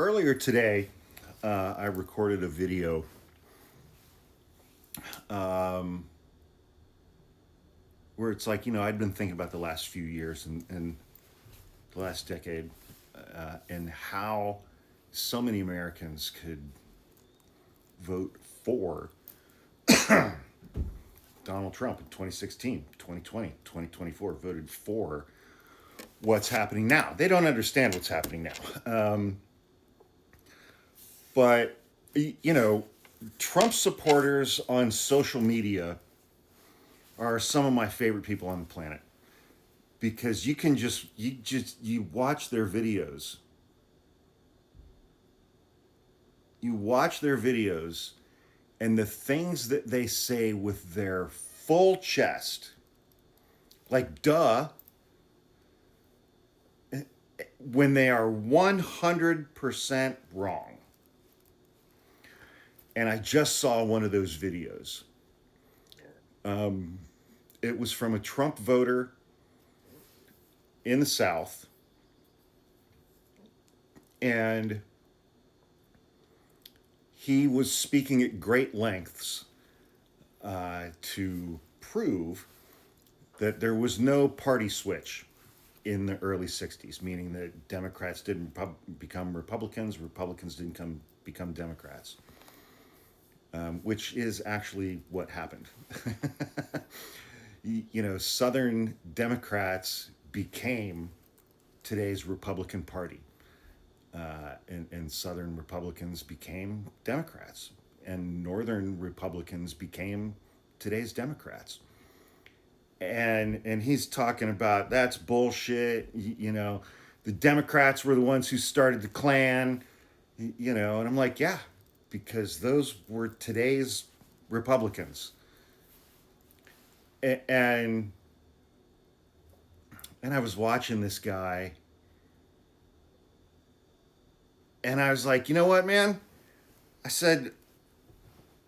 Earlier today, I recorded a video um, where it's like, I'd been thinking about the last few years and the last decade and how so many Americans could vote for Donald Trump in 2016, 2020, 2024, voted for what's happening now. They don't understand what's happening now. But, you know, Trump supporters on social media are some of my favorite people on the planet because you watch their videos. You watch their videos and the things that they say with their full chest, like duh, when they are 100% wrong. And I just saw one of those videos. It was from a Trump voter in the South. And he was speaking at great lengths to prove that there was no party switch in the early 60s, meaning that Democrats didn't become Republicans, Republicans didn't become Democrats, which is actually what happened. Southern Democrats became today's Republican Party. And Southern Republicans became Democrats, and Northern Republicans became today's Democrats. And he's talking about that's bullshit. The Democrats were the ones who started the Klan. And I'm like, yeah, because those were today's Republicans. And I was watching this guy. And I was like, you know what, man? I said,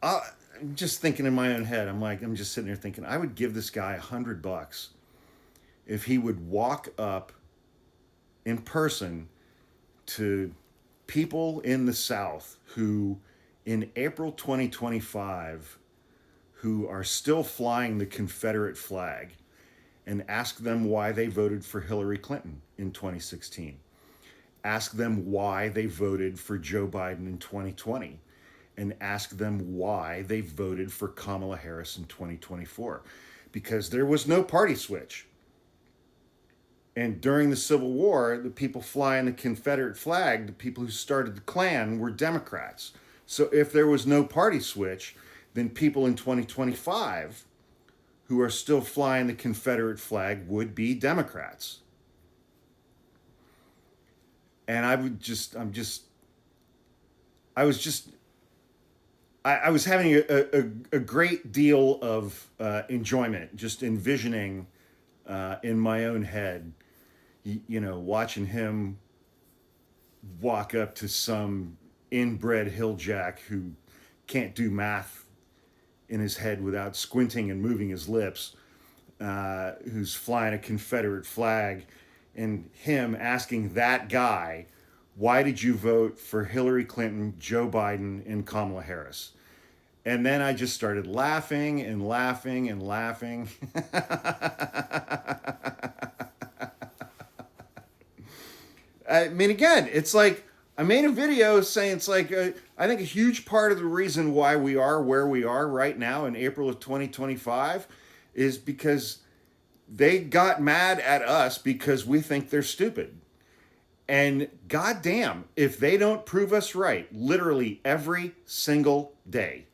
I'm just thinking in my own head. I'm just sitting there thinking, I would give this guy $100 if he would walk up in person to people in the South who, in April 2025, who are still flying the Confederate flag, and ask them why they voted for Hillary Clinton in 2016. Ask them why they voted for Joe Biden in 2020, and ask them why they voted for Kamala Harris in 2024. Because there was no party switch. And during the Civil War, the people flying the Confederate flag, the people who started the Klan, were Democrats. So if there was no party switch, then people in 2025 who are still flying the Confederate flag would be Democrats. And I was having a great deal of enjoyment just envisioning in my own head, watching him walk up to some inbred hilljack who can't do math in his head without squinting and moving his lips, who's flying a Confederate flag, and him asking that guy, why did you vote for Hillary Clinton, Joe Biden, and Kamala Harris? And then I just started laughing and laughing and laughing. I mean, again, it's like I made a video saying it's like I think a huge part of the reason why we are where we are right now in April of 2025 is because they got mad at us because we think they're stupid. And goddamn, if they don't prove us right, literally every single day,